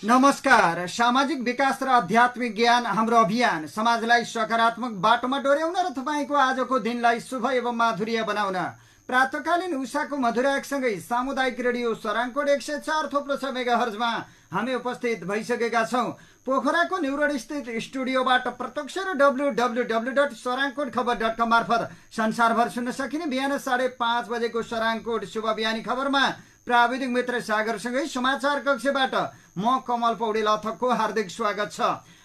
नमस्कार। सामाजिक विकास र आध्यात्मिक ज्ञान हाम्रो अभियान समाजलाई सकारात्मक बाटोमा डोर्याउन र तपाईँको आजको दिनलाई शुभ एवं माधुर्य बनाउन प्रातकालीन उषाको मधुराकसँगै सामुदायिक रेडियो सराङकोट 104.6 मेगाहर्जमा हामी उपस्थित भइसकेका छौं। पोखराको न्युरोड स्थित स्टुडियोबाट प्रत्यक्ष र www.sarangkotkhabar.com मार्फत संसारभर सुन्न सकिने बिहान 5:30 बजेको सराङकोट शुभ बिहानी खबरमा प्राविधिक मित्र सागरसँगै समाचार कक्षबाट म कमल पौडेल अथकको हार्दिक स्वागत छ।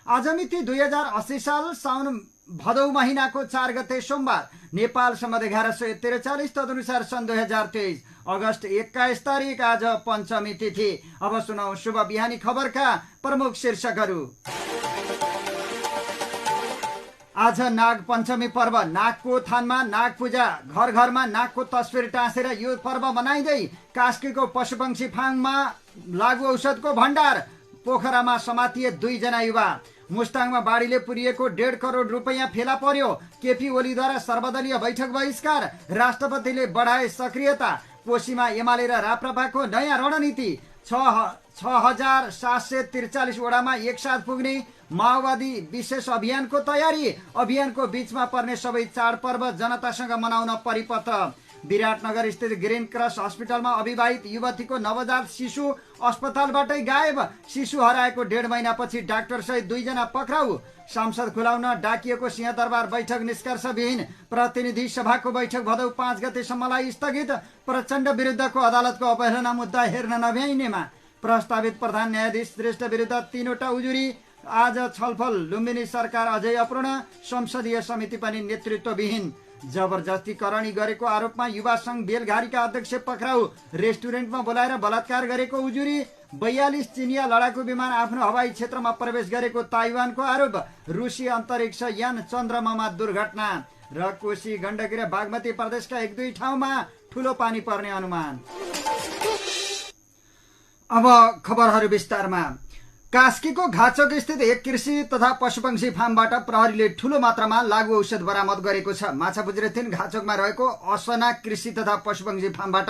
आज मिति 2080 साल साउन भदौ महिनाको 4 गते सोमबार, नेपाल सम्बन्ध 1143, तदनुसार सन् 2023 अगस्त 21 तारिक आज पञ्चमी तिथि। अब सुनौ शुभ बिहानी खबरका प्रमुख शीर्षकहरू। आज नाग पञ्चमी पर्व, नागको थानमा नाग पूजा, घर घरमा नागको तस्बिर टाँसेर यो पर्व मनाइँदै कास्कीको पशुपक्षी फार्ममा लागु औषधको भण्डार, पोखरामा समातिए 2 जना युवा, मुस्ताङमा बाढीले पुरिएको 1.5 करोड रुपैयाँ फेला पर्यो, केपी ओलीद्वारा सर्वदलीय बैठक बहिष्कार, राष्ट्रपतिले बढाए सक्रियता, कोशीमा एमाले र राप्रपाको नयाँ रणनीति, 6,743 वडामा एकसाथ पुग्ने माओवादी विशेष अभियानको तयारी, अभियानको बीचमा पर्ने सबै चाडपर्व जनतासँग मनाउन परिपत्र, विराटनगर स्थित ग्रीन क्रस अस्पतालमा अविवाहित युवतीको नवजात शिशु अस्पतालबाटै गायब, शिशु हराएको 1.5 महिनापछि डाक्टर सहित 2 जना पक्राउ, सांसद खुलाउन डाकिएको सिंहदरबार बैठक निष्कर्षविहीन, प्रतिनिधि सभाको बैठक भदौ 5 गतेसम्मलाई स्थगित, प्रचण्ड विरुद्धको अदालतको अवहेलना मुद्दा हेर्न नभ्याइनेमा प्रस्तावित प्रधान न्यायाधीश श्रेष्ठ विरुद्ध 3वटा उजुरी, आज छलफल, लुम्बिनी सरकार अझै अपूर्ण, संसदीय समिति पनि नेतृत्वविहीन, जबरजस्ती करणी गरेको आरोपमा युवा संघ बेलघारीका अध्यक्ष पक्राउ, रेस्टुरेन्टमा बोलाएर बलात्कार गरेको उजुरी, 42 चिनिया लडाकु विमान आफ्नो हवाई क्षेत्रमा प्रवेश गरेको ताइवानको आरोप, रुसी अन्तरिक्ष यान चन्द्रमामा दुर्घटना र कोशी गण्डकी र बागमती प्रदेशका 1-2 ठाउँमा ठूलो पानी पर्ने अनुमान। अब खबरहरू विस्तारमा। कास्कीको घाचोक स्थित एक कृषि तथा पशुपक्षी फार्मबाट प्रहरीले ठूलो मात्रामा लागु औषध बरामद गरेको छ। माछापुछ्रे 3 घाचोकमा रहेको असना कृषि तथा पशुपक्षी फार्मबाट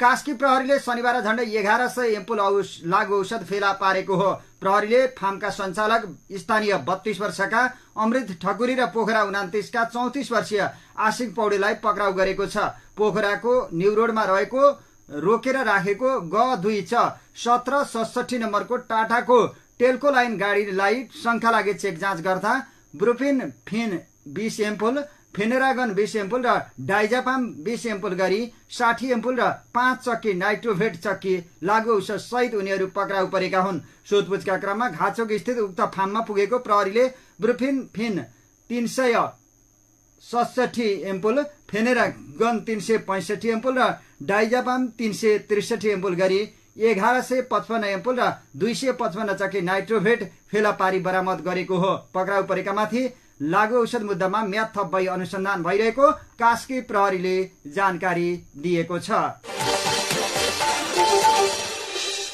कास्की प्रहरीले शनिबार झण्डै 1100 एम्पुल लागु औषध फेला पारेको हो। प्रहरीले फार्मका सञ्चालक स्थानीय 32 वर्षका अमृत ठकुरी र पोखरा 29 का 34 वर्षीय आशिक पौडेललाई पक्राउ गरेको छ। पोखराको न्युरोडमा रहेको रोकेर राखेको G2 1767 नम्बरको टाटाको टेल्को लाइन गाडीलाई शङ्का लागे चेक जाँच गर्दा ब्रुफिन फिन 20 एम्पुल, फेनेरागन 20 एम्पुल र डाइजापाम 20 एम्पुल गरी 60 एम्पुल र 5 चक्की नाइट्रोभेट चक्की लागु औषध सहित उनीहरू पक्राउ परेका हुन्। सोधपुछका क्रममा घाचोक स्थित उक्त फार्ममा पुगेको प्रहरीले ब्रुफिन फिन 367 एम्पुल, फेनेरागन 365 एम्पुल र डाइजापाम 363 एम्पुल गरी 1155 एम्पुल र 255 चक्की नाइट्रोभेट फेला पारी बरामद गरेको हो। पक्राउ परेका माथि लागु औषध मुद्दामा म्याद थप भई अनुसन्धान भइरहेको कास्की प्रहरीले जानकारी दिएको छ।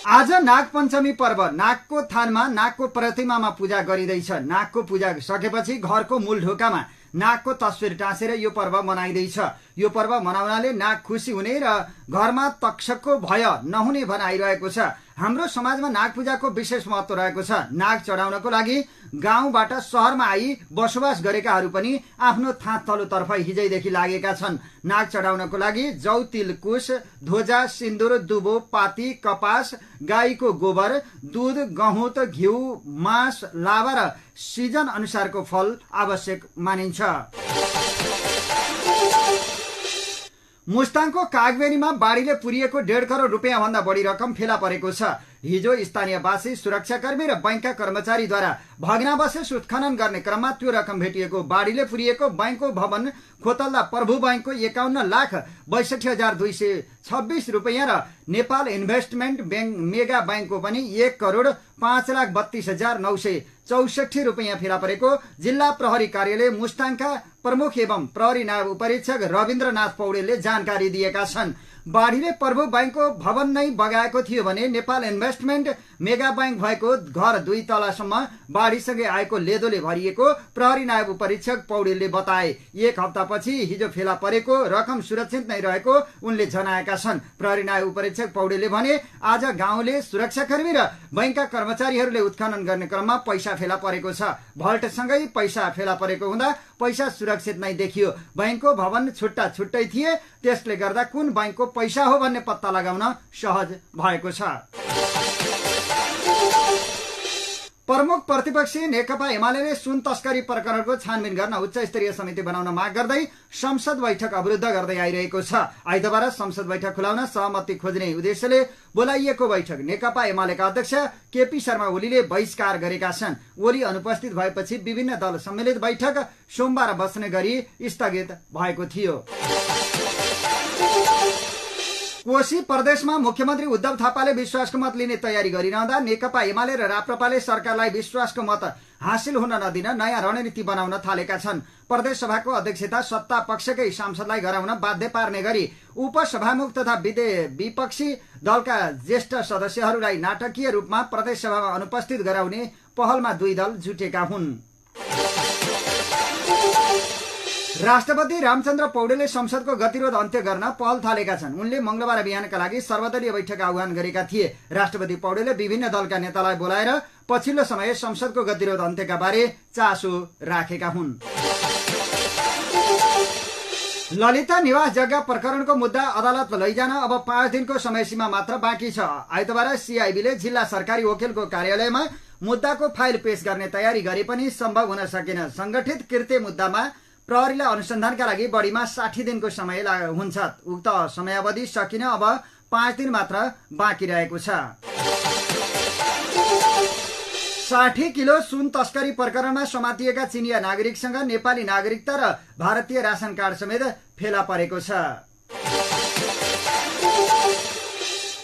आज नाग पञ्चमी पर्व, नागको थानमा नागको प्रतिमामा पूजा गरिँदैछ। नागको पूजा सकेपछि घरको मूल ढोकामा नागको तस्बिर टाँसेर यो पर्व मनाइँदैछ। यो पर्व मनाउनाले नाग खुसी हुने र घरमा तक्षकको भय नहुने भनाइरहेको छ। हाम्रो समाजमा नाग पूजाको विशेष महत्व रहेको छ। नाग चढाउनको लागि गाउँबाट शहरमा आई बसोबास गरेकाहरू पनि आफ्नो थाँत तल्लोतर्फ हिजैदेखि लागेका छन्। नाग चढाउनको लागि जौ, तिल, कुश, ध्वजा, सिन्दुर, दुबो, पाती, कपास, गाईको गोबर, दूध, गहुँत, घिउ, मास, लावा र सिजन अनुसारको फल आवश्यक मानिन्छ। मुस्ताङको कागबेनीमा बाढीले पुरिएको 1.5 करोड रुपैयाँ भन्दा बढी रकम फेला परेको छ। हिजो स्थानीयवासी, सुरक्षाकर्मी र बैंकका कर्मचारीद्वारा भग्नावशेष उत्खनन गर्ने क्रममा त्यो रकम भेटिएको। बाढीले पुरिएको बैंकको भवन खोतल्दा प्रभु बैंकको 51,62,226 रुपैयाँ र नेपाल इन्भेस्टमेन्ट बैंक मेगा बैंकको पनि 1,05,32,964 रुपैयाँ फेला परेको जिल्ला प्रहरी कार्यालय मुस्ताङका प्रमुख एवं प्रहरी नायब उपरीक्षक रविन्द्रनाथ पौडेलले जानकारी दिएका छन्। बाढीले प्रभु बैंकको भवन नै बगाएको थियो भने नेपाल इन्भेस्टमेन्ट मेगा बैंक भएको घर 2 तलासम्म बाढीसँगै आएको लेदोले भरिएको प्रहरी नायब उपरीक्षक पौडेलले बताए। 1 हप्तापछि हिजो फेला परेको रकम सुरक्षित नै रहेको उनले जनाएका छन्। प्रहरी नायब उपरीक्षक पौडेलले भने आज गाउँले सुरक्षाकर्मी र बैंकका कर्मचारीहरूले उत्खनन गर्ने क्रममा पैसा फेला परेको छ। भल्टसँगै पैसा फेला परेको हुँदा पैसा सुरक्षित नै देखियो। बैंकको भवन छुट्टा छुट्टै थिए, त्यसले गर्दा कुन बैंकको पैसा हो भन्ने पत्ता लगाउन सहज भएको छ। प्रमुख प्रतिपक्षी नेकपा एमाले सुन तस्करी प्रकरणको छानबिन गर्न उच्च स्तरीय समिति बनाउन माग गर्दै संसद बैठक अवरुद्ध गर्दै आइरहेको छ। आइतबार संसद बैठक खुलाउन सहमति खोज्ने उद्देश्यले बोलाइएको बैठक नेकपा एमालेका अध्यक्ष केपी शर्मा ओलीले बहिष्कार गरेका छन्। ओली अनुपस्थित भएपछि विभिन्न दल सम्मिलित बैठक सोमबार बस्ने गरी स्थगित भएको थियो। कोशी प्रदेशमा मुख्यमन्त्री उद्धव थापाले विश्वासको मत लिने तयारी गरिरहँदा नेकपा एमाले र राप्रपाले सरकारलाई विश्वासको मत हासिल हुन नदिन नयाँ रणनीति बनाउन थालेका छन्। प्रदेश सभाको अध्यक्षता सत्ता पक्षकै सांसदलाई गराउन बाध्य पार्ने गरी उपसभामुख तथा विपक्षी दलका ज्येष्ठ सदस्यहरूलाई नाटकीय रूपमा प्रदेश सभामा अनुपस्थित गराउने पहलमा 2 दल जुटेका हुन्। राष्ट्रपति रामचन्द्र पौडेलले संसदको गतिरोध अन्त्य गर्न पहल थालेका छन्। उनले मंगलबार बिहानका लागि सर्वदलीय बैठक आह्वान गरेका थिए। राष्ट्रपति पौडेलले विभिन्न दलका नेतालाई बोलाएर पछिल्लो समय संसदको गतिरोध अन्त्यका बारे चासो राखेका हुन्। ललिता निवास जग्गा प्रकरणको मुद्दा अदालत लैजान अब 5 दिनको समय सीमा मात्र बाँकी छ। आइतबार सीआईबीले जिल्ला सरकारी वकिलको कार्यालयमा मुद्दाको फाइल पेश गर्ने तयारी गरे पनि सम्भव हुन सकेन। संगठित कृत्य मुद्दामा प्रहरीलाई अनुसन्धानका लागि बढीमा 60 दिनको समय हुन्छ। उक्त समयावधि सकिन अब 5 दिन मात्र बाँकी रहेको छ। 60 किलो सुन तस्करी प्रकरणमा समातिएका चिनिया नागरिकसँग नेपाली नागरिकता र भारतीय रासन कार्ड समेत फेला परेको छ।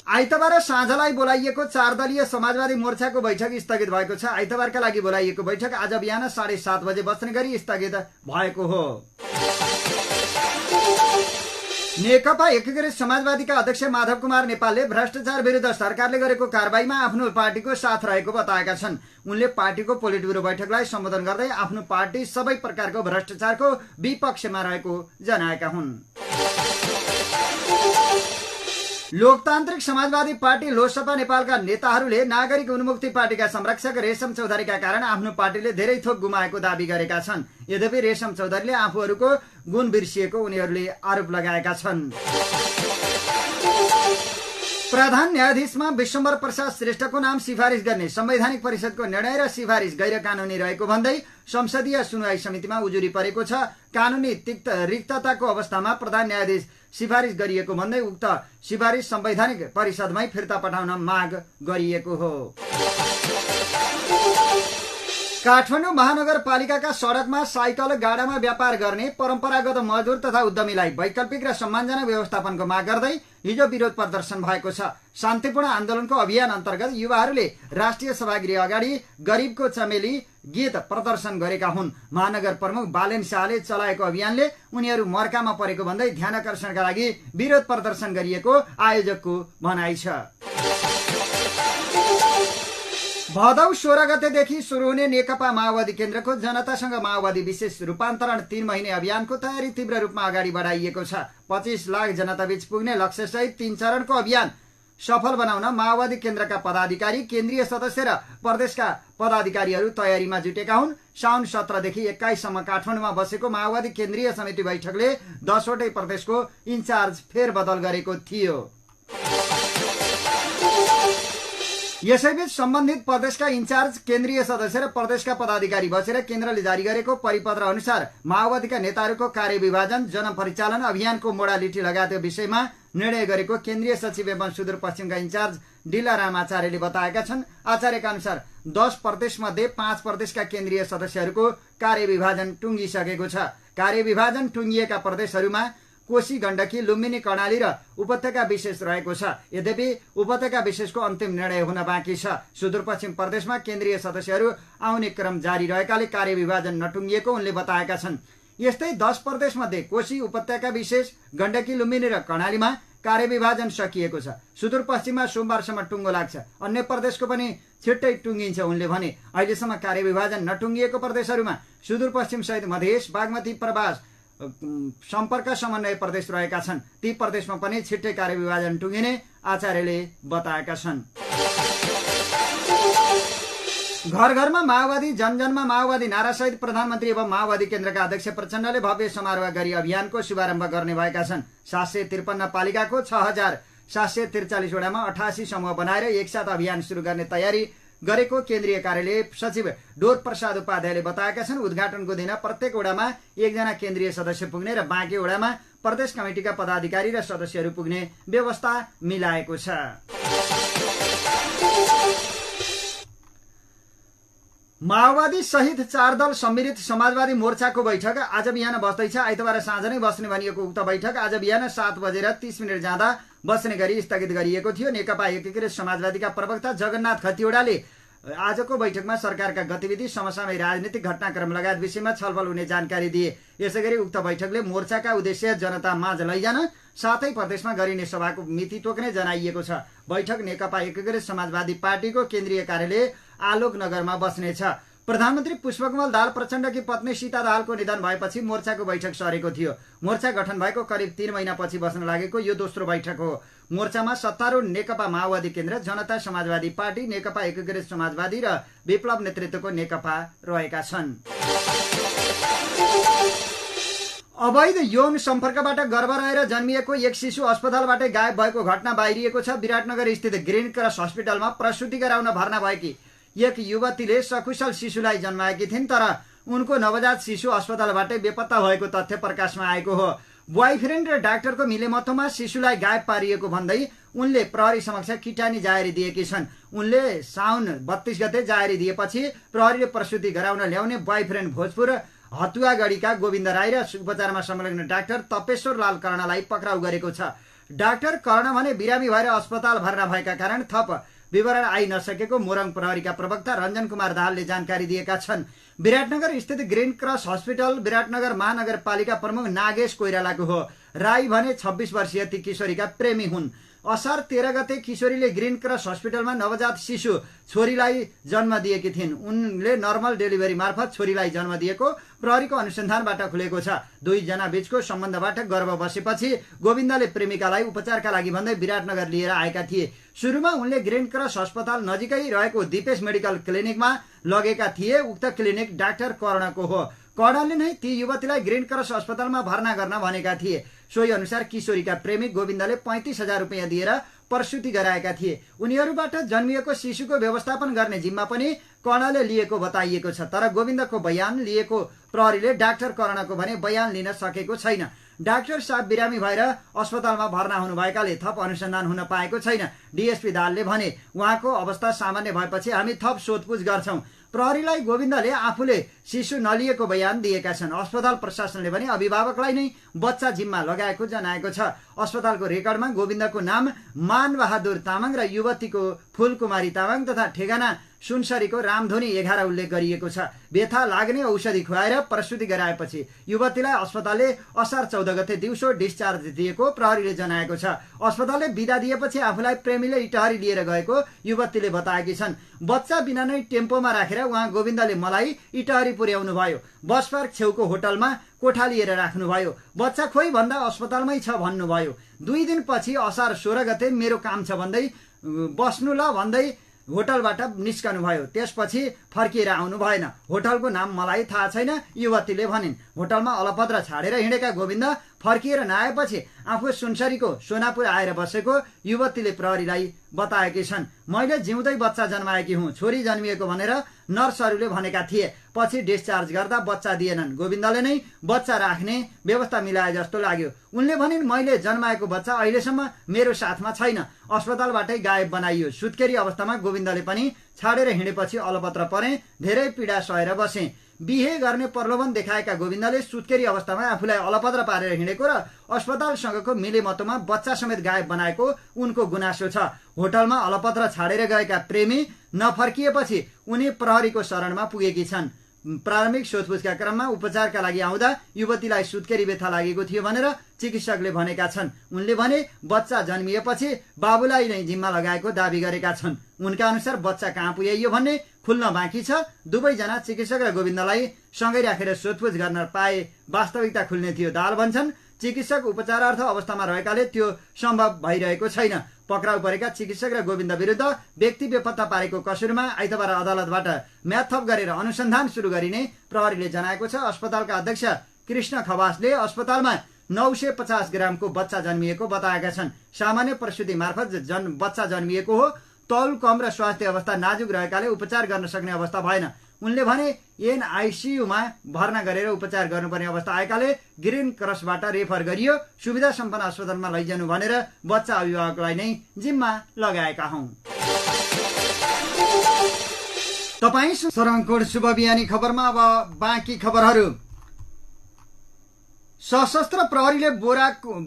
आइतबार साँझलाई बोलाइएको 4 दलीय समाजवादी मोर्चाको बैठक स्थगित भएको छ। आइतबारका लागि बोलाइएको बैठक आज बिहान 7:30 बजे बस्ने गरी स्थगित भएको हो। नेकपा एकीकृत समाजवादीका अध्यक्ष माधव कुमार नेपालले भ्रष्टाचार विरुद्ध सरकारले गरेको कारबाहीमा आफ्नो पार्टीको साथ रहेको बताएका छन्। उनले पार्टीको पोलिट ब्युरो बैठकलाई सम्बोधन गर्दै आफ्नो पार्टी सबै प्रकारको भ्रष्टाचारको विपक्षमा रहेको जनाएका हुन्। लोकतान्त्रिक समाजवादी पार्टी लोसपा नेपालका नेताहरूले नागरिक उन्मुक्ति पार्टीका संरक्षक रेशम चौधरीका कारण आफ्नो पार्टीले धेरै थोक गुमाएको दावी गरेका छन्। यद्यपि रेशम चौधरीले आफूहरूको गुण बिर्सिएको उनीहरूले आरोप लगाएका छन्। प्रधान न्यायाधीशमा विश्वम्भर प्रसाद श्रेष्ठको नाम सिफारिस गर्ने संवैधानिक परिषदको निर्णय र सिफारिस गैर कानूनी रहेको भन्दै संसदीय सुनवाई समितिमा उजुरी परेको छ। कानूनी रिक्तताको अवस्थामा प्रधान न्यायाधीश सिफारिस गरिएको भन्दै उक्त सिफारिस संवैधानिक परिषदमै फिर्ता पठाउन माग गरिएको हो। काठमाडौँ महानगरपालिकाका सडकमा साइकल गाडामा व्यापार गर्ने परम्परागत मजदुर तथा उद्यमीलाई वैकल्पिक र सम्मानजनक व्यवस्थापनको माग गर्दै हिजो विरोध प्रदर्शन भएको छ। शान्तिपूर्ण आन्दोलनको अभियान अन्तर्गत युवाहरूले राष्ट्रिय सभागृह अगाडि गरिबको चमेली गीत प्रदर्शन गरेका हुन्। महानगर प्रमुख बालेन शाहले चलाएको अभियानले उनीहरू मर्कामा परेको भन्दै ध्यानकर्षणका लागि विरोध प्रदर्शन गरिएको आयोजकको भनाइ छ। भदौ 16 गतेदेखि सुरु हुने नेकपा माओवादी केन्द्रको जनतासँग माओवादी विशेष रूपान्तरण 3 महिने अभियानको तयारी तीव्र रूपमा अगाडि बढाइएको छ। 25 लाख जनताबीच पुग्ने लक्ष्यसहित 3 चरणको अभियान सफल बनाउन माओवादी केन्द्रका पदाधिकारी, केन्द्रीय सदस्य र प्रदेशका पदाधिकारीहरू तयारीमा जुटेका हुन्। साउन 17 देखि 21 सम्म काठमाडौँमा बसेको माओवादी केन्द्रीय समिति बैठकले 10 वटै प्रदेशको इन्चार्ज फेरबदल गरेको थियो। यसैबीच सम्बन्धित प्रदेशका इन्चार्ज, केन्द्रीय सदस्य र प्रदेशका पदाधिकारी बसेर केन्द्रले जारी गरेको परिपत्र अनुसार माओवादीका नेताहरूको कार्यविभाजन, जनपरिचालन, अभियानको मोडालिटी लगायतका विषयमा निर्णय गरेको केन्द्रीय सचिव एवं सुदूरपश्चिमका इन्चार्ज डिलाराम आचार्यले बताएका छन्। आचार्यका अनुसार 10 प्रदेश मध्ये 5 प्रदेशका केन्द्रीय सदस्यहरूको कार्यविभाजन टुङ्गिसकेको छ। कार्यविभाजन टुङ्गिएका प्रदेशहरूमा कोशी, गण्डकी, लुम्बिनी, कर्णाली र उपत्यका विशेष रहेको छ। यद्यपि उपत्यका विशेषको अन्तिम निर्णय हुन बाँकी छ। सुदूरपश्चिम प्रदेशमा केन्द्रीय सदस्यहरू आउने क्रम जारी रहेकाले कार्यविभाजन नटुङ्गिएको उनले बताएका छन्। यस्तै 10 प्रदेशमध्ये कोशी उपत्यका विशेष गण्डकी लुम्बिनी र कर्णालीमा कार्यविभाजन सकिएको छ। सुदूरपश्चिममा सोमबारसम्म टुङ्गो लाग्छ। अन्य प्रदेशको पनि छिट्टै टुङ्गिन्छ उनले भने। अहिलेसम्म कार्यविभाजन नटुङ्गिएको प्रदेशहरूमा सुदूरपश्चिम सहित मधेस, बागमती प्रवास सम्पर्क समन्वय प्रदेश रहेका छन्। ती प्रदेशमा पनि छिट्टै कार्यविभाजन टुङ्गिने आचार्यले बताएका छन्। घर घरमा माओवादी, जनजनमा माओवादी नारासहित प्रधानमन्त्री एवं माओवादी केन्द्रका अध्यक्ष प्रचण्डले भव्य समारोह गरी अभियानको शुभारम्भ गर्ने भएका छन्। 753 पालिकाको 6743 वडामा 88 समूह बनाएर एकसाथ अभियान सुरु गर्ने तयारी गरेको केन्द्रीय कार्यालय सचिव डोर प्रसाद उपाध्यायले बताएका छन्। उद्घाटनको दिन प्रत्येक वडामा एकजना केन्द्रीय सदस्य पुग्ने र बाँकी वडामा प्रदेश कमिटिका पदाधिकारी र सदस्यहरू पुग्ने व्यवस्था मिलाएको छ। माओवादी सहित 4 दल सम्मिलित समाजवादी मोर्चाको बैठक आज बिहान बस्दैछ। आइतबार साँझ नै बस्ने भनिएको उक्त बैठक आज बिहान 7:30 जाँदा बस्ने गरी स्थगित गरिएको थियो। नेकपा एकीकृत समाजवादीका प्रवक्ता जगन्नाथ खतिवड़ाले आजको बैठकमा सरकारका गतिविधि, समसामयिक राजनीतिक घटनाक्रम लगायत विषयमा छलफल हुने जानकारी दिए। यसैगरी उक्त बैठकले मोर्चाका उद्देश्य जनता माझ लैजान साथै प्रदेशमा गरिने सभाको मिति तोक्ने जनाइएको छ। बैठक नेकपा एकीकृत समाजवादी पार्टीको केन्द्रीय कार्यालय आलोक नगरमा बस्नेछ। प्रधानमन्त्री पुष्पकमल दाहाल प्रचण्डकी पत्नी सीता दाहालको निधन भएपछि मोर्चाको बैठक सरेको थियो। मोर्चा गठन भएको करिब 3 महिनापछि बस्न लागेको यो दोस्रो बैठक हो। मोर्चामा सत्तारूढ नेकपा माओवादी केन्द्र, जनता समाजवादी पार्टी, नेकपा एकीकृत समाजवादी र विप्लव नेतृत्वको नेकपा रहेका छन्। अवैध यौन सम्पर्कबाट गर्भ रहेर जन्मिएको एक शिशु अस्पतालबाटै गायब भएको घटना बाहिरिएको छ। विराटनगर स्थित ग्रीन क्रस हस्पिटलमा प्रसुति गराउन भर्ना भएकी एक युवतीले सकुशल शिशुलाई जन्माएकी थिइन्, तर उनको नवजात शिशु अस्पतालबाटै बेपत्ता भएको तथ्य प्रकाशमा आएको हो। बोयफ्रेन्ड र डाक्टरको मिलेमतोमा शिशुलाई गायब पारिएको भन्दै उनले प्रहरी समक्ष किटानी जाहेरी दिएकी छन्। उनले साउन 32 गते जाहेरी दिएपछि प्रहरीले प्रसुति गराउन ल्याउने बोयफ्रेन्ड भोजपुर हतुवागढीका गोविन्द राई र उपचारमा संलग्न डाक्टर तपेश्वर लाल कर्णलाई पक्राउ गरेको छ। डाक्टर कर्ण भने बिरामी भएर अस्पताल भर्ना भएका कारण थप विवरण आई नसकेको मोरङ प्रहरीका प्रवक्ता रञ्जन कुमार दाहालले जानकारी दिएका छन्। विराटनगर स्थित ग्रीन क्रस हस्पिटल विराटनगर महानगरपालिका प्रमुख नागेश कोइरालाको हो। राई भने 26 वर्षीय ती किशोरीका प्रेमी हुन्। असार 13 गते किशोरीले ग्रीन क्रस हस्पिटलमा नवजात शिशु छोरीलाई जन्म दिएकी थिइन्। उनले नर्मल डेलिभरी मार्फत छोरीलाई जन्म दिएको प्रहरीको अनुसन्धानबाट खुलेको छ। 2 जना बीचको सम्बन्धबाट गर्भ बसेपछि गोविन्दले प्रेमिकालाई उपचारका लागि भन्दै विराटनगर लिएर आएका थिए। सुरुमा उनले ग्रीन क्रस अस्पताल नजिकै रहेको दिपेश मेडिकल क्लिनिकमा लगेका थिए। उक्त क्लिनिक डाक्टर कर्णको हो। कर्णले नै ती युवतीलाई ग्रीन क्रस अस्पतालमा भर्ना गर्न भनेका थिए। सोही अनुसार किशोरीका प्रेमी गोविन्दले 35,000 रुपियाँ दिएर प्रसुति गराएका थिए। उनीहरूबाट जन्मिएको शिशुको व्यवस्थापन गर्ने जिम्मा पनि कर्णले लिएको बताइएको छ। तर गोविन्दको बयान लिएको प्रहरीले डाक्टर कर्णको भने बयान लिन सकेको छैन। डाक्टर साहब बिरामी भएर अस्पतालमा भर्ना हुनुभएकाले थप अनुसन्धान हुन पाएको छैन। डीएसपी दाहालले भने उहाँको अवस्था सामान्य भएपछि हामी थप सोधपुछ गर्छौं। प्रहरीलाई गोविन्दले आफूले शिशु नलिएको बयान दिएका छन्। अस्पताल प्रशासनले पनि अभिभावकलाई नै बच्चा जिम्मा लगाएको जनाएको छ। अस्पतालको रेकर्डमा गोविन्दको नाम मान बहादुर तामाङ र युवतीको फूलकुमारी तामाङ तथा ठेगाना सुनसरीको रामधोनी 11 उल्लेख गरिएको छ। व्यथा लाग्ने औषधि खुवाएर प्रसुति गराएपछि युवतीलाई अस्पतालले असार 14 गते दिउँसो डिस्चार्ज दिएको प्रहरीले जनाएको छ। अस्पतालले बिदा दिएपछि आफूलाई प्रेमीले इटहरी लिएर गएको युवतीले बताएकी छन्। बच्चा बिना नै टेम्पोमा राखेर उहाँ गोविन्दले मलाई इटहरी पुर्याउनु भयो। बस पार्क छेउको होटलमा कोठा लिएर राख्नुभयो। बच्चा खोइ भन्दा अस्पतालमै छ भन्नुभयो। 2 दिनपछि असार 16 गते मेरो काम छ भन्दै बस्नु ल भन्दै होटलबाट निस्कनु भयो। त्यसपछि फर्किएर आउनु भएन। होटलको नाम मलाई थाहा छैन युवतीले भनिन्। होटलमा अलपत्र छाडेर हिँडेका गोविन्द फर्किएर नआएपछि आफू सुनसरीको सोनापुर आएर बसेको युवतीले प्रहरीलाई बताएकी छन्। मैले जिउँदै बच्चा जन्माएकी हुँ, छोरी जन्मिएको भनेर नर्सहरूले भनेका थिए। पछि डिस्चार्ज गर्दा बच्चा दिएनन्। गोविन्दले नै बच्चा राख्ने व्यवस्था मिलाए जस्तो लाग्यो। उनले भनिन् मैले जन्माएको बच्चा अहिलेसम्म मेरो साथमा छैन। अस्पतालबाटै गायब बनाइयो। सुत्केरी अवस्थामा गोविन्दले पनि छाडेर हिँडेपछि अलपत्र परे। धेरै पीडा सहेर बसे। बिहे गर्ने प्रलोभन देखाएका गोविन्दले सुत्केरी अवस्थामा आफूलाई अलपत्र पारेर हिँडेको र अस्पतालसँगको मिलेमतोमा बच्चा समेत गायब बनाएको उनको गुनासो छ। होटलमा अलपत्र छाडेर गएका प्रेमी नफर्किएपछि उनी प्रहरीको शरणमा पुगेकी छन्। प्रारम्भिक सोधपुछका क्रममा उपचारका लागि आउँदा युवतीलाई सुत्केरी व्यथा लागेको थियो भनेर चिकित्सकले भनेका छन्। उनले भने बच्चा जन्मिएपछि बाबुलाई नै जिम्मा लगाएको दावी गरेका छन्। उनका अनुसार बच्चा कहाँ पुर्याइयो भन्ने खुल्न बाँकी छ। दुवैजना चिकित्सक र गोविन्दलाई सँगै राखेर सोधपुछ गर्न पाए वास्तविकता खुल्ने थियो। दाहाल भन्छन् चिकित्सक उपचारार्थ अवस्थामा रहेकाले त्यो सम्भव भइरहेको छैन। पक्राउ परेका चिकित्सक र गोविन्द विरुद्ध व्यक्ति बेपत्ता पारेको कसुरमा आइतबार अदालतबाट म्यादथप गरेर अनुसन्धान सुरु गरिने प्रहरीले जनाएको छ। अस्पतालका अध्यक्ष कृष्ण खवासले अस्पतालमा 950 ग्रामको बच्चा जन्मिएको बताएका छन्। सामान्य प्रसुति मार्फत बच्चा जन्मिएको हो। तौल कम र स्वास्थ्य अवस्था नाजुक रहेकाले उपचार गर्न सक्ने अवस्था भएन। उनले भने एनआईसीयूमा भर्ना गरेर उपचार गर्नुपर्ने अवस्था आएकाले ग्रीन क्रसबाट रेफर गरियो। सुविधा सम्पन्न अस्पतालमा लैजानु भनेर बच्चा अभिभावकलाई नै जिम्मा लगाएका हौं। तपाई सरङकोट शुभ बिहानी खबरमा अब बाँकी खबरहरू। सशस्त्र प्रहरीले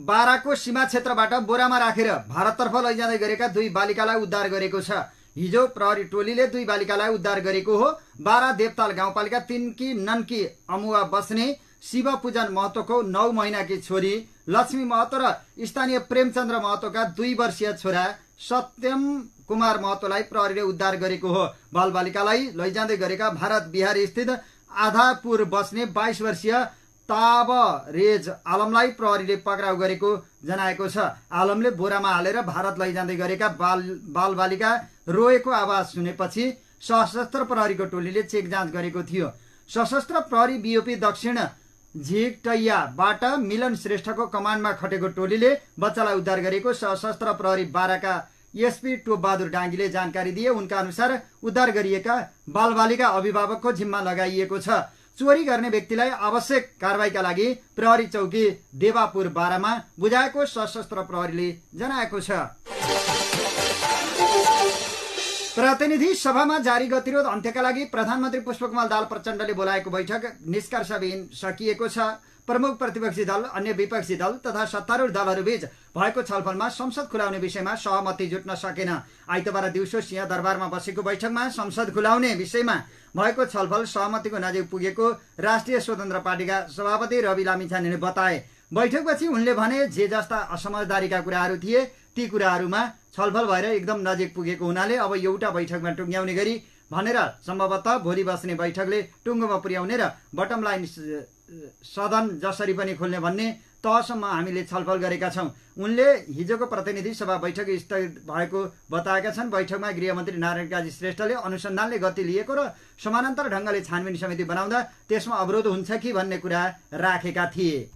बाराको सीमा क्षेत्रबाट बोरामा राखेर भारततर्फ लैजाँदै गरेका 2 बालिकालाई उद्धार गरेको छ। हिजो प्रहरी टोलीले 2 बालिकालाई उद्धार गरेको हो। बारा देवताल गाउँपालिका 3 की नन्की अमुवा बस्ने शिव पूजन महतोको 9 महिनाकी छोरी लक्ष्मी महतो र स्थानीय प्रेमचन्द्र महतोका 2 वर्षीय छोरा सत्यम कुमार महतोलाई प्रहरीले उद्धार गरेको हो। बालबालिकालाई लैजाँदै गरेका भारत बिहार स्थित आधापुर बस्ने 22 वर्षीय ताबरेज आलमलाई प्रहरीले पक्राउ गरेको जनाएको छ। आलमले बोरामा हालेर भारत लैजाँदै गरेका बालबालिका रोएको आवाज सुनेपछि सशस्त्र प्रहरीको टोलीले चेक जाँच गरेको थियो। सशस्त्र प्रहरी बीओपी दक्षिण झिकटैयाबाट मिलन श्रेष्ठको कमान्डमा खटेको टोलीले बच्चालाई उद्धार गरेको सशस्त्र प्रहरी बाराका एसपी टोपबहादुर डाङ्गीले जानकारी दिए। उनका अनुसार उद्धार गरिएका बालबालिका अभिभावकको जिम्मा लगाइएको छ। चोरी गर्ने व्यक्तिलाई आवश्यक कारबाहीका लागि प्रहरी चौकी देवापुर बारामा बुझाएको सशस्त्र प्रहरीले जनाएको छ। प्रतिनिधि सभामा जारी गतिरोध अन्त्यका लागि प्रधानमन्त्री पुष्पकमल दाहाल प्रचण्डले बोलाएको बैठक निष्कर्षविहीन सकिएको छ। प्रमुख प्रतिपक्षी दल, अन्य विपक्षी दल तथा सत्तारूढ दलहरूबीच भएको छलफलमा संसद खुलाउने विषयमा सहमति जुट्न सकेन। आइतबार दिउँसो सिंह दरबारमा बसेको बैठकमा संसद खुलाउने विषयमा भएको छलफल सहमतिको नजिक पुगेको राष्ट्रिय स्वतन्त्र पार्टीका सभापति रवि लामिछानेले बताए। बैठकपछि उनले भने जे जस्ता असमझदारीका कुराहरू थिए ती कुराहरूमा छलफल भएर एकदम नजिक पुगेको हुनाले अब एउटा बैठकमा टुङ्ग्याउने गरी भनेर सम्भवतः भोलि बस्ने बैठकले टुङ्गोमा पुर्याउने र बटम लाइन सदन जसरी पनि खोल्ने भन्ने तहसम्म हामीले छलफल गरेका छौं। उनले हिजोको प्रतिनिधि सभा बैठक स्थगित भएको बताएका छन्। बैठकमा गृहमन्त्री नारायण काजी श्रेष्ठले अनुसन्धानले गति लिएको र समानान्तर ढंगले छानबिन समिति बनाउँदा त्यसमा अवरोध हुन्छ कि भन्ने कुरा राखेका थिए।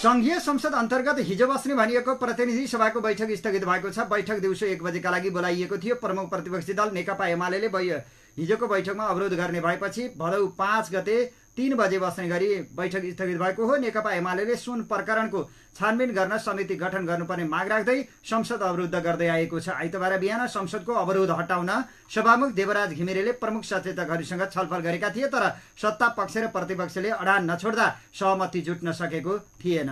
संघीय संसद अन्तर्गत हिजो बस्ने भनिएको प्रतिनिधि सभाको बैठक स्थगित भएको छ। बैठक दिउँसो 1 बजेका लागि बोलाइएको थियो। प्रमुख प्रतिपक्षी दल नेकपा एमाले हिजोको बैठकमा अवरोध गर्ने भएपछि भदौ 5 गते 3 बजे बस्ने गरी बैठक स्थगित भएको हो। नेकपा एमाले सुन प्रकरणको छानबिन गर्न समिति गठन गर्नुपर्ने माग राख्दै संसद अवरुद्ध गर्दै आएको छ। आइतबार बिहान संसदको अवरोध हटाउन सभामुख देवराज घिमिरेले प्रमुख सचेतकहरूसँग छलफल गरेका थिए, तर सत्ता पक्ष र प्रतिपक्षले अडान नछोड्दा सहमति जुट्न सकेको थिएन।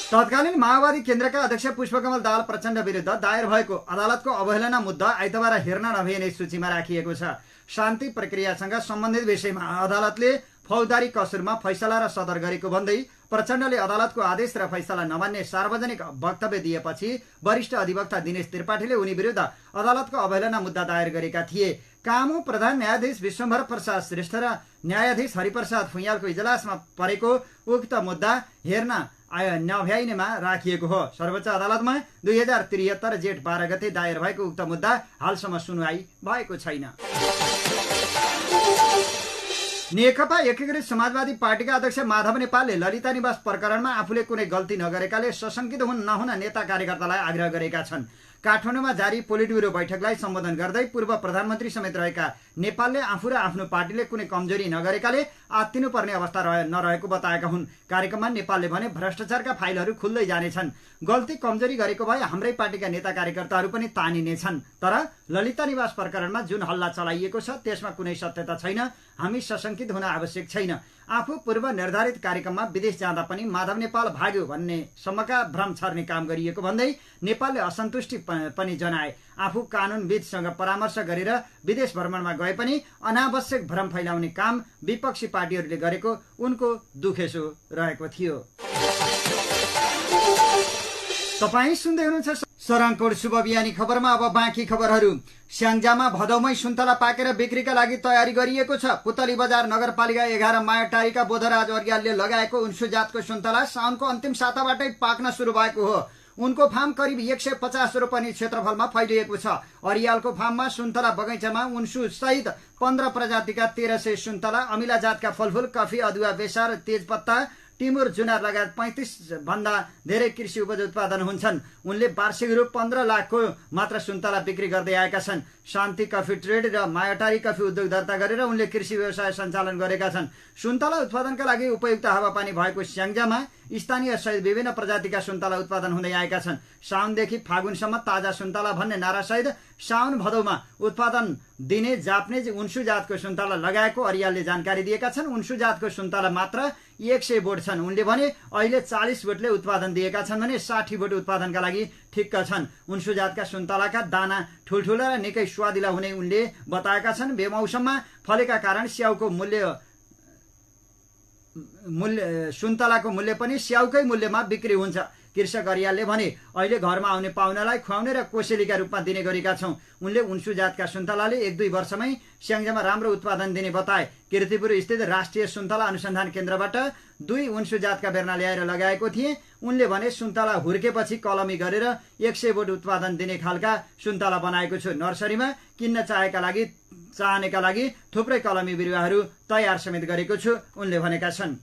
तत्कालीन माओवादी केन्द्रका अध्यक्ष पुष्पकमल दाहाल प्रचण्ड विरुद्ध दायर भएको अदालतको अवहेलना मुद्दा आइतबार हेर्न नभइने सूचीमा राखिएको छ। शान्ति प्रक्रियासँग सम्बन्धित विषयमा अदालतले फौजदारी कसुरमा फैसला र सदर गरेको भन्दै प्रचण्डले अदालतको आदेश र फैसला नमान्ने सार्वजनिक वक्तव्य दिएपछि वरिष्ठ अधिवक्ता दिनेश त्रिपाठीले उनी विरुद्ध अदालतको अवहेलना मुद्दा दायर गरेका थिए। कामु प्रधान न्यायाधीश विश्वम्भर प्रसाद श्रेष्ठ र न्यायाधीश हरिप्रसाद फुयालको इजलासमा परेको उक्त मुद्दा हेर्न नभ्याइनेमा राखिएको हो। सर्वोच्च अदालतमा 2073 जेठ 12 गते दायर भएको उक्त मुद्दा हालसम्म सुनवाई भएको छैन। नेकपा एकीकृत समाजवादी पार्टीका अध्यक्ष माधव नेपालले ललिता निवास प्रकरणमा आफूले कुनै गल्ती नगरेकाले सशंकित नहुन नेता कार्यकर्तालाई आग्रह गरेका छन्। काठमाडौँमा जारी पोलिट ब्युरो बैठकलाई सम्बोधन गर्दै पूर्व प्रधानमन्त्री समेत रहेका नेपालले आफू र आफ्नो पार्टीले कुनै कमजोरी नगरेकाले आत्तिनुपर्ने अवस्था नरहेको बताएका हुन्। कार्यक्रममा नेपालले भने भ्रष्टाचारका फाइलहरू खुल्दै जानेछन्, गल्ती कमजोरी गरेको भए हाम्रै पार्टीका नेता कार्यकर्ताहरू पनि तानिनेछन्। तर ललिता निवास प्रकरणमा जुन हल्ला चलाइएको छ त्यसमा कुनै सत्यता छैन। हामी सशंकित हुन आवश्यक छैन। आफू पूर्व निर्धारित कार्यक्रममा विदेश जाँदा पनि माधव नेपाल भाग्यो भन्ने सम्मका भ्रम छर्ने काम गरिएको भन्दै नेपालले असन्तुष्टि पनि जनाए। आफू कानूनविदसँग परामर्श गरेर विदेश भ्रमणमा गए पनि अनावश्यक भ्रम फैलाउने काम विपक्षी पार्टीहरूले गरेको उनको दुखेसो रहेको थियो। तपाईँ सुन्दै हुनुहुन्छ सराङकोट शुभ बिहानी खबरमा। अब बाँकी खबरहरू। स्याङ्जामा भदौमै सुन्तला पाकेर बिक्रीका लागि तयारी गरिएको छ। पुतली बजार नगरपालिका 11 मायाटारीका बोधराज अर्यालले लगाएको उन्सु जातको सुन्तला साउनको अन्तिम साताबाटै पाक्न सुरु भएको हो। उनको फार्म करिब 150 रोपनी क्षेत्रफलमा फैलिएको छ। अर्यालको फार्ममा सुन्तला बगैँचामा उन्सु सहित 15 प्रजातिका 1300 सुन्तला, अमिला जातका फलफुल, कफी, अदुवा, बेसार, तेजपत्ता, टिमुर, जुनार लगायत 35 भन्दा धेरै कृषि उपज उत्पादन हुन्छन्। उनले वार्षिक रूप 15 लाखको मात्र सुन्तला बिक्री गर्दै आएका छन्। शान्ति कफी ट्रेड र मायाटारी कफी उद्योग दर्ता गरेर उनले कृषि व्यवसाय सञ्चालन गरेका छन्। सुन्तला उत्पादनका लागि उपयुक्त हावापानी भएको स्याङ्जामा स्थानीय सहित विभिन्न प्रजातिका सुन्तला उत्पादन हुँदै आएका छन्। साउनदेखि फागुनसम्म ताजा सुन्तला भन्ने नारासहित साउन भदौमा उत्पादन दिने जापानीज उन्सु जातको सुन्तला लगाएको अर्यालले जानकारी दिएका छन्। उन्सु जातको सुन्तला मात्र 100 बोट छन्। उनले भने अहिले 40 बोटले उत्पादन दिएका छन् भने 60 बोट उत्पादनका लागि ठिक्क छन्। उन्सु जातका सुन्तलाका दाना ठुल्ठुला र निकै स्वादिला हुने उनले बताएका छन्। बेमौसममा फलेका कारण स्याउको सुन्तलाको मूल्य पनि स्याउकै मूल्यमा बिक्री हुन्छ। कृषक अर्यालले भने अहिले घरमा आउने पाहुनालाई खुवाउने र कोसेलीका रूपमा दिने गरेका छौं। उनले उन्सु जातका सुन्तलाले 1-2 वर्षमै स्याङ्जामा राम्रो उत्पादन दिने बताए। किर्तिपुर स्थित राष्ट्रिय सुन्तला अनुसन्धान केन्द्रबाट 2 उन्सु जातका बेर्ना ल्याएर लगाएको थिए। उनले भने सुन्तला हुर्केपछि कलमी गरेर 100 बोट उत्पादन दिने खालका सुन्तला बनाएको छु। नर्सरीमा किन्न चाहनेका लागि थुप्रै कलमी बिरुवाहरू तयार समेत गरेको छु, उनले भनेका छन्।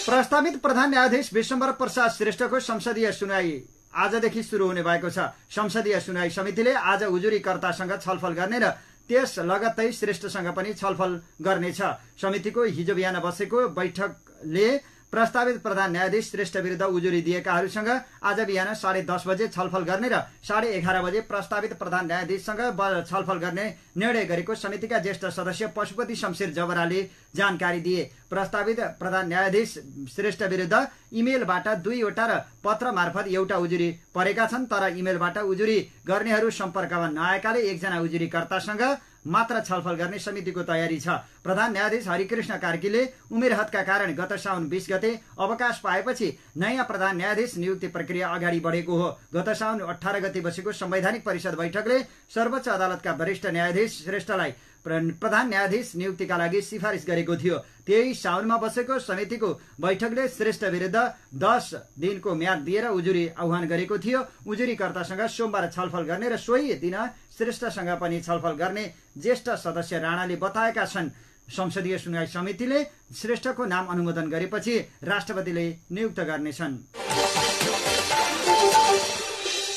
प्रस्तावित प्रधान न्यायाधीश विश्वम्भर प्रसाद श्रेष्ठको संसदीय सुनवाई आजदेखि सुरु हुने भएको छ। संसदीय सुनवाई समितिले आज उजुरीकर्तासँग छलफल गर्ने र त्यस लगत्तै श्रेष्ठसँग पनि छलफल गर्नेछ। समितिको हिजो बिहान बसेको बैठकले प्रस्तावित प्रधान न्यायाधीश श्रेष्ठ विरुद्ध उजुरी दिएकाहरूसँग आज बिहान 10:30 बजे छलफल गर्ने र 11:30 बजे प्रस्तावित प्रधान न्यायाधीशसँग छलफल गर्ने निर्णय गरेको समितिका ज्येष्ठ सदस्य पशुपति शमशेर जबराले जानकारी दिए। प्रस्तावित प्रधान न्यायाधीश श्रेष्ठ विरुद्ध इमेलबाट 2 वटा र पत्र मार्फत एउटा उजुरी परेका छन्। तर इमेलबाट उजुरी गर्नेहरू सम्पर्कमा नआएकाले एकजना उजुरीकर्तासँग मात्र छलफल गर्ने समितिको तयारी छ। प्रधान न्यायाधीश हरिकृष्ण कार्कीले उमेरहदका कारण गत साउन 20 गते अवकाश पाएपछि नयाँ प्रधान न्यायाधीश नियुक्ति प्रक्रिया अगाडि बढेको हो। गत साउन 18 गते बसेको संवैधानिक परिषद बैठकले सर्वोच्च अदालतका वरिष्ठ न्यायाधीश श्रेष्ठलाई प्रधान न्यायाधीश नियुक्तिका लागि सिफारिस गरेको थियो। त्यही साउनमा बसेको समितिको बैठकले श्रेष्ठ विरुद्ध 10 दिनको म्याद दिएर उजुरी आह्वान गरेको थियो। उजुरीकर्तासँग सोमबार छलफल गर्ने र सोही दिन श्रेष्ठसँग पनि छलफल गर्ने ज्येष्ठ सदस्य राणाले बताएका छन्। संसदीय सुनवाई समितिले श्रेष्ठको नाम अनुमोदन गरेपछि राष्ट्रपतिले नियुक्त गर्नेछन्।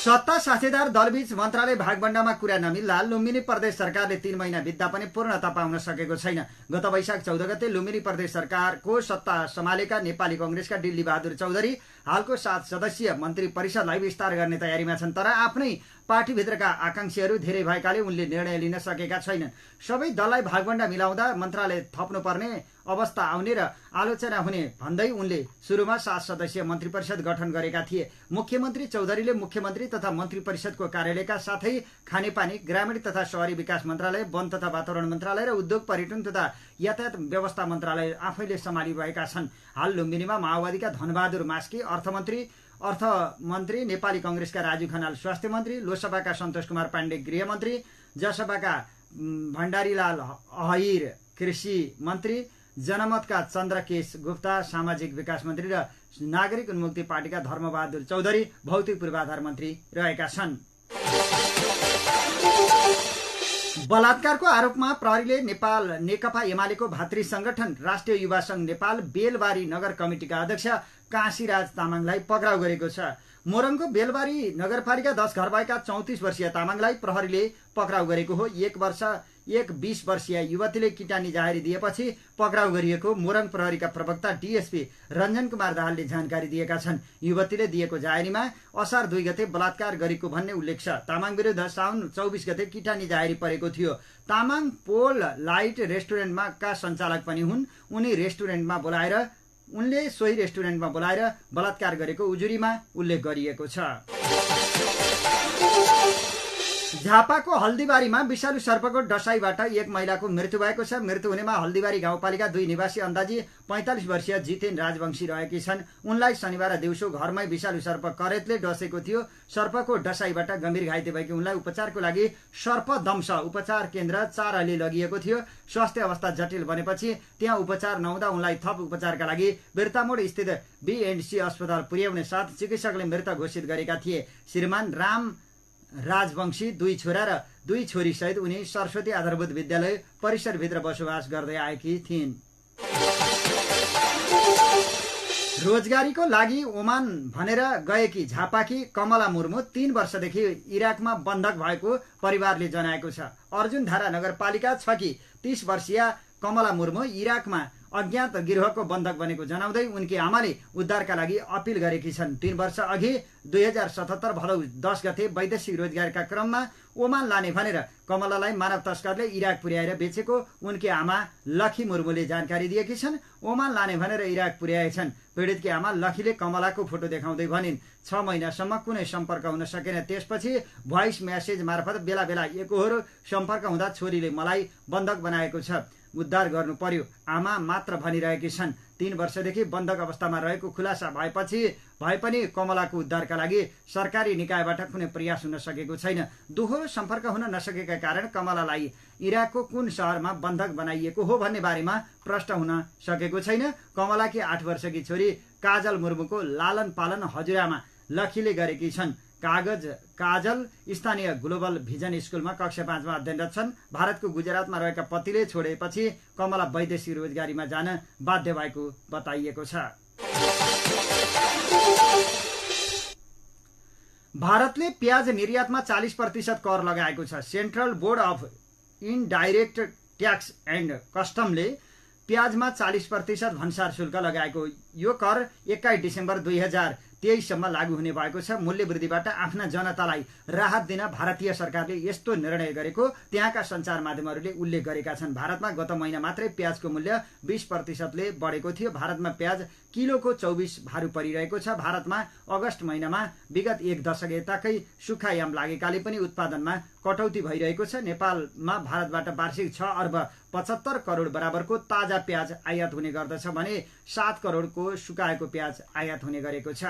सत्ता साझेदार दलबीच मन्त्रालय भागबण्डामा कुरा नमिल्दा लुम्बिनी प्रदेश सरकारले 3 महिना बित्दा पनि पूर्णता पाउन सकेको छैन। गत वैशाख 14 गते लुम्बिनी प्रदेश सरकारको सत्ता सम्हालेका नेपाली कंग्रेसका डिल्ली बहादुर चौधरी हालको 7 सदस्यीय मन्त्री परिषदलाई विस्तार गर्ने तयारीमा छन्। तर आफ्नै पार्टीभित्रका आकांक्षीहरू धेरै भएकाले उनले निर्णय लिन सकेका छैनन्। सबै दललाई भागबण्डा मिलाउँदा मन्त्रालय थप्नुपर्ने अवस्था आउने र आलोचना हुने भन्दै उनले सुरुमा 7 सदस्यीय मन्त्री परिषद गठन गरेका थिए। मुख्यमन्त्री चौधरीले मुख्यमन्त्री तथा मन्त्री परिषदको कार्यालयका साथै खानेपानी, ग्रामीण तथा शहरी विकास मन्त्रालय, वन तथा वातावरण मन्त्रालय र उद्योग पर्यटन तथा यातायात व्यवस्था मन्त्रालय आफैले सम्हालिरहेका छन्। हाल लुम्बिनीमा माओवादीका धनबहादुर मास्की अर्थमन्त्री, नेपाली कंग्रेसका राजु खनाल स्वास्थ्य मन्त्री, लोकसभाका सन्तोष कुमार पाण्डे गृहमन्त्री, जसपाका भण्डारीलाल अहिर कृषि मन्त्री, जनमतका चन्द्रकेश गुप्ता सामाजिक विकास मन्त्री र नागरिक उन्मुक्ति पार्टीका धर्मबहादुर चौधरी भौतिक पूर्वाधार मन्त्री रहेका छन्। बलात्कारको आरोपमा प्रहरीले नेकपा एमालेको भातृ संगठन राष्ट्रिय युवा संघ नेपाल बेलबारी नगर कमिटिका अध्यक्ष काशीराज तामाङलाई पक्राउ गरेको छ। मोरङको बेलबारी नगरपालिका 10 घर भएका 34 वर्षीय तामाङलाई प्रहरीले पक्राउ गरेको हो। 20 वर्षीय युवतीले किटानी जाहेरी दिएपछि पक्राउ गरिएको मोरङ प्रहरीका प्रवक्ता डीएसपी रञ्जन कुमार दाहालले जानकारी दिएका छन्। युवतीले दिएको जाहेरीमा असार 2 गते बलात्कार गरेको भन्ने उल्लेख छ। तामाङ विरुद्ध साउन 24 गते किटानी जाहेरी परेको थियो। तामाङ पोल लाइट रेस्टुरेन्टमा का सञ्चालक पनि हुन्। उनी रेस्टुरेन्टमा बोलाएर उनले सोही रेस्टुरेन्टमा बोलाएर बलात्कार गरेको उजुरीमा उल्लेख गरिएको छ। झापाको हल्दीबारीमा विषालु सर्पको डसाईबाट एक महिलाको मृत्यु भएको छ। मृत्यु हुनेमा हल्दीबारी गाउँपालिका 2 निवासी अन्दाजी 45 वर्षीय जितेन राजवंशी रहेकी छन्। उनलाई शनिबार दिउँसो घरमै विषालु सर्प करेतले डसेको थियो। सर्पको डसाईबाट गम्भीर घाइते भएकी उनलाई उपचारको लागि सर्पदंश उपचार केन्द्र 4 अलि लगिएको थियो। स्वास्थ्य अवस्था जटिल बनेपछि त्यहाँ उपचार नहुँदा उनलाई थप उपचारका लागि बिर्तामोड स्थित B&C अस्पताल पुर्याउने साथ चिकित्सकले मृत घोषित गरेका थिए। श्रीमान राम राजवंशी 2 छोरा र 2 छोरी सहित उनी सरस्वती आधारभूत विद्यालय परिसरभित्र बसोबास गर्दै आएकी थिइन्। रोजगारीको लागि ओमान भनेर गएकी झापाकी कमला मुर्मू 3 वर्षदेखि इराकमा बन्धक भएको परिवारले जनाएको छ। अर्जुन धारा नगरपालिका 6 की 30 वर्षीय कमला मुर्मू इराकमा अज्ञात गिरोहको बन्धक बनेको जनाउँदै उनकी आमाले उद्धारका लागि अपिल गरेकी छन्। 3 वर्ष अघि 2077 भदौ 10 गते वैदेशिक रोजगारका क्रममा ओमान लाने भनेर कमलालाई मानव तस्करले इराक पुर्याएर बेचेको उनकी आमा लखी मुर्मूले जानकारी दिएकी छन्। ओमान लाने भनेर इराक पुर्याएछन्। पीडितकी आमा लखीले कमलाको फोटो देखाउँदै भनिन् 6 महिनासम्म कुनै सम्पर्क हुन सकेन। त्यसपछि भोइस मेसेज मार्फत बेला बेला एकहोरो सम्पर्क हुँदा छोरीले मलाई बन्धक बनाएको छ, उद्धार गर्नु पर्यो, आमा मात्र भनिरहेकी छन्। 3 वर्षदेखि बन्धक अवस्थामा रहेको खुलासा भए पनि कमलाको उद्धारका लागि सरकारी निकायबाट कुनै प्रयास हुन सकेको छैन। दोहोरो सम्पर्क हुन नसकेका कारण कमलालाई इराकको कुन शहरमा बन्धक बनाइएको हो भन्ने बारेमा प्रश्न हुन सकेको छैन। कमलाकी 8 वर्षकी छोरी काजल मुर्मूको लालन पालन हजुरआमा लखीले गरेकी छन्। काजल स्थानीय ग्लोबल भिजन स्कुलमा कक्षा 5 मा अध्ययनरत छन्। भारतको गुजरातमा रहेका पतिले छोडेपछि कमला वैदेशिक रोजगारीमा जान बाध्य भएको बताइएको छ। भारतले प्याज निर्यातमा 40% कर लगाएको छ। Central board of indirect tax and कस्टमले प्याजमा 40% भन्सार शुल्क लगाएको यो कर 21 डिसेम्बर 2023 सम्म लागू हुने भएको छ। मूल्य वृद्धिबाट आफ्ना जनतालाई राहत दिन भारतीय सरकारले यस्तो निर्णय गरेको त्यहाँका सञ्चार माध्यमहरूले उल्लेख गरेका छन्। भारतमा गत महिना मात्रै प्याजको मूल्य 20%ले बढेको थियो। भारतमा प्याज किलोको 24 भारु परिरहेको छ। भारतमा अगस्त महिनामा विगत 1 दशक यताकै सुक्खायाम लागेकाले पनि उत्पादनमा कटौती भइरहेको छ। नेपालमा भारतबाट वार्षिक 6 अर्ब 75 करोड बराबरको ताजा प्याज आयात हुने गर्दछ भने 7 करोडको सुकाएको प्याज आयात हुने गरेको छ।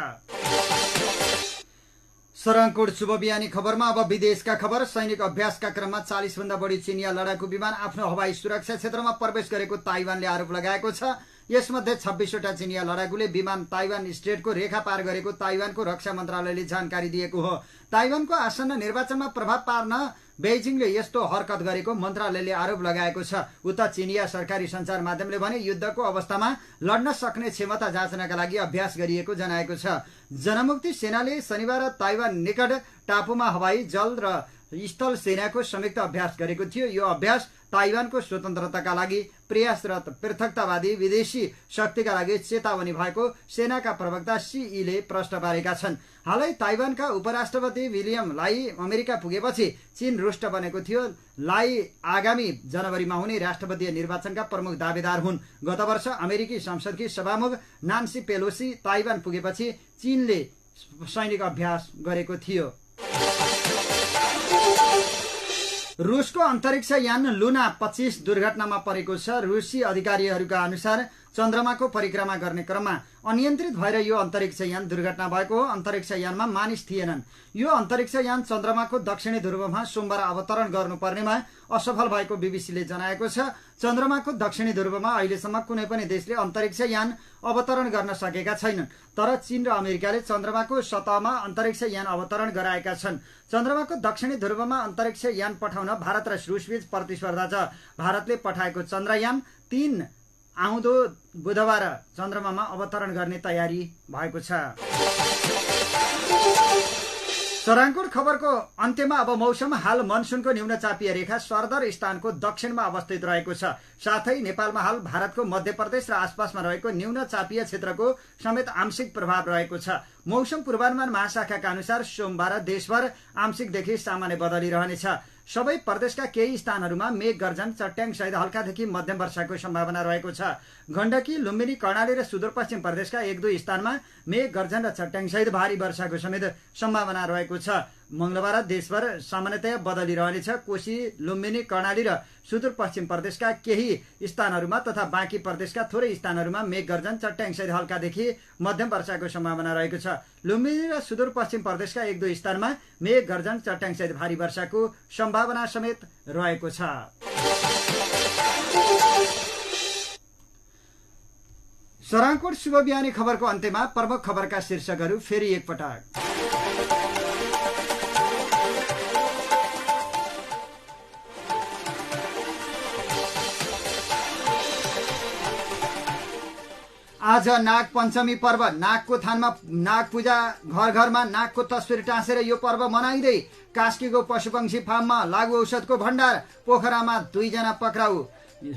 सरङकोट शुभ बिहानी खबरमा अब विदेशका खबर। सैनिक अभ्यासका क्रममा 40 भन्दा बढी चिनिया लडाकु विमान आफ्नो हवाई सुरक्षा क्षेत्रमा प्रवेश गरेको ताइवानले आरोप लगाएको छ। यसमध्ये 26 वटा चिनिया लडाकुले विमान ताइवान स्ट्रेटको रेखा पार गरेको ताइवानको रक्षा मन्त्रालयले जानकारी दिएको हो। ताइवानको आसन्न निर्वाचनमा प्रभाव पार्न बेजिङले यस्तो हरकत गरेको मन्त्रालयले आरोप लगाएको छ। उता चिनिया सरकारी सञ्चार माध्यमले भने युद्धको अवस्थामा लड्न सक्ने क्षमता जाँच्नका लागि अभ्यास गरिएको जनाएको छ। जनमुक्ति सेनाले शनिबार ताइवान निकट टापुमा हवाई, जल र स्थल सेनाको संयुक्त अभ्यास गरेको थियो। यो अभ्यास ताइवानको स्वतन्त्रताका लागि प्रयासरत पृथकतावादी विदेशी शक्तिका लागि चेतावनी भएको सेनाका प्रवक्ता सीईले प्रश्न पारेका छन्। हालै ताइवानका उपराष्ट्रपति विलियम लाई अमेरिका पुगेपछि चीन रुष्ट बनेको थियो। लाई आगामी जनवरीमा हुने राष्ट्रपतीय निर्वाचनका प्रमुख दावेदार हुन्। गत वर्ष अमेरिकी संसदकी सभामुख नान्सी पेलोसी ताइवान पुगेपछि चीनले सैनिक अभ्यास गरेको थियो। रुसको अन्तरिक्ष यान लुना 25 दुर्घटनामा परेको छ। रुसी अधिकारीहरूका अनुसार चन्द्रमाको परिक्रमा गर्ने क्रममा अनियन्त्रित भएर यो अन्तरिक्ष यान दुर्घटना भएको हो। अन्तरिक्ष यानमा मानिस थिएनन्। यो अन्तरिक्ष यान चन्द्रमाको दक्षिणी ध्रुवमा सोमबार अवतरण गर्नुपर्नेमा असफल भएको बीबीसीले जनाएको छ। चन्द्रमाको दक्षिणी ध्रुवमा अहिलेसम्म कुनै पनि देशले अन्तरिक्ष यान अवतरण गर्न सकेका छैनन्। तर चीन र अमेरिकाले चन्द्रमाको सतहमा अन्तरिक्ष यान अवतरण गराएका छन्। चन्द्रमाको दक्षिणी ध्रुवमा अन्तरिक्ष यान पठाउन भारत र रुसबीच प्रतिस्पर्धा छ। भारतले पठाएको चन्द्रयान 3 आउँदो बुधबार चन्द्रमामा अवतरण गर्ने तयारी भएको छ। सराङकोट खबरको अन्त्यमा अब मौसम। हाल मनसुनको न्यून चापीय रेखा सरदर स्थानको दक्षिणमा अवस्थित रहेको छ। साथै नेपालमा हाल भारतको मध्य प्रदेश र आसपासमा रहेको न्यून चापीय क्षेत्रको समेत आंशिक प्रभाव रहेको छ। मौसम पूर्वानुमान महाशाखाका अनुसार सोमबार देशभर आंशिकदेखि सामान्य बदली रहनेछ। सबै प्रदेशका केही स्थानहरूमा मेघ गर्जन चट्याङ सहित हल्कादेखि मध्यम वर्षाको सम्भावना रहेको छ। गण्डकी, लुम्बिनी, कर्णाली र सुदूरपश्चिम प्रदेशका 1-2 स्थानमा मेघ गर्जन र चट्याङ सहित भारी वर्षाको समेत सम्भावना रहेको छ। मंगलबार देशभर सामान्यतया बदली रहनेछ। कोशी, लुम्बिनी, कर्णाली र सुदूरपश्चिम प्रदेशका केही स्थानहरूमा तथा बाँकी प्रदेशका थोरै स्थानहरूमा मेघ गर्जन चट्याङ सहित हल्कादेखि मध्यम वर्षाको सम्भावना रहेको छ। लुम्बिनी र सुदूरपश्चिम प्रदेशका 1-2 स्थानमा मेघ गर्जन चट्याङ सहित भारी वर्षाको सम्भावना समेत रहेको छ। सराङकोट शुभ बिहानी खबरको अन्त्यमा प्रमुख खबरका शीर्षकहरू फेरि एकपटक। आज नाग पञ्चमी पर्व। नागको थानमा नाग पूजा, घर घरमा नागको तस्बिर टाँसेर यो पर्व मनाइँदै कास्कीको पशुपक्षी फार्ममा लागु औषधको भण्डार। पोखरामा 2 जना पक्राउ।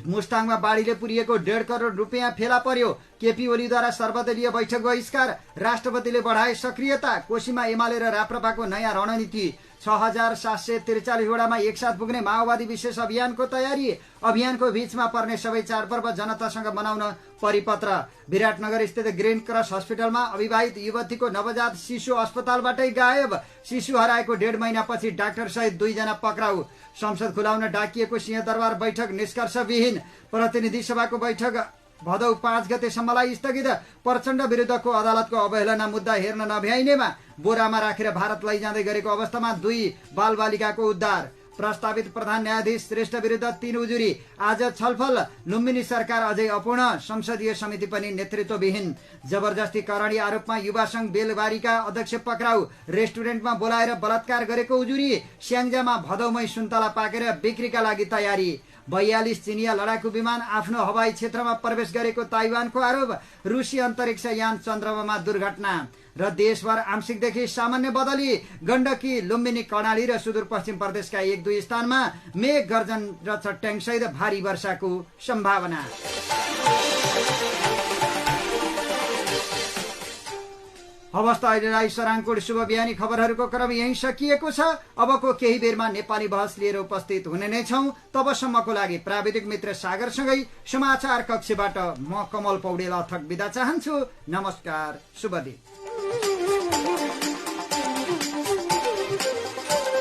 मुस्ताङमा बाढीले पुरिएको 1.5 करोड रुपियाँ फेला पर्यो। केपी ओलीद्वारा सर्वदलीय बैठक बहिष्कार। राष्ट्रपतिले बढाए सक्रियता। कोशीमा एमाले र राप्रपाको नयाँ रणनीति। 6,743 वडामा एकसाथ पुग्ने माओवादी विशेष अभियानको तयारी। अभियानको बीचमा पर्ने सबै चाडपर्व जनतासँग मनाउन परिपत्र। विराटनगर स्थित ग्रीन क्रस हस्पिटलमा अविवाहित युवतीको नवजात शिशु अस्पतालबाटै गायब। शिशु हराएको 1.5 महिनापछि डाक्टर सहित 2 जना पक्राउ। संसद खुलाउन डाकिएको सिंहदरबार बैठक निष्कर्षविहीन। प्रतिनिधि सभाको बैठक भदौ 5 गतेसम्मलाई स्थगित। प्रचण्ड विरुद्धको अदालतको अवहेलना मुद्दा हेर्न नभ्याइनेमा बोरामा राखेर भारत लैजाँदै गरेको अवस्थामा 2 बालबालिकाको उद्धार। प्रस्तावित प्रधान न्यायाधीश श्रेष्ठ विरुद्ध 3 उजुरी। आज छलफल। लुम्बिनी सरकार अझै अपूर्ण। संसदीय समिति पनि नेतृत्वविहीन। जबरजस्ती करणी आरोपमा युवा संघ बेलबारीका अध्यक्ष पक्राउ। रेस्टुरेन्टमा बोलाएर बलात्कार गरेको उजुरी। स्याङ्जामा भदौमै सुन्तला पाकेर बिक्रीका लागि तयारी। 42 चिनिया लडाकु विमान आफ्नो हवाई क्षेत्रमा प्रवेश गरेको ताइवानको आरोप। रुसी अन्तरिक्ष यान चन्द्रमामा दुर्घटना। र देशभर आंशिकदेखि सामान्य बदली। गण्डकी, लुम्बिनी, कर्णाली र सुदूरपश्चिम प्रदेशका 1-2 स्थानमा मेघ गर्जन र चट्याङ सहित भारी वर्षाको सम्भावना। हवस्, अहिलेलाई सराङकोट शुभ बिहानी खबरहरूको क्रम यही सकिएको छ। अबको केही बेरमा नेपाली बहस लिएर उपस्थित हुने नै छौं। तबसम्मको लागि प्राविधिक मित्र सागरसँगै समाचार कक्षबाट म कमल पौडेल अथक बिदा चाहन्छु। नमस्कार, शुभ दिन।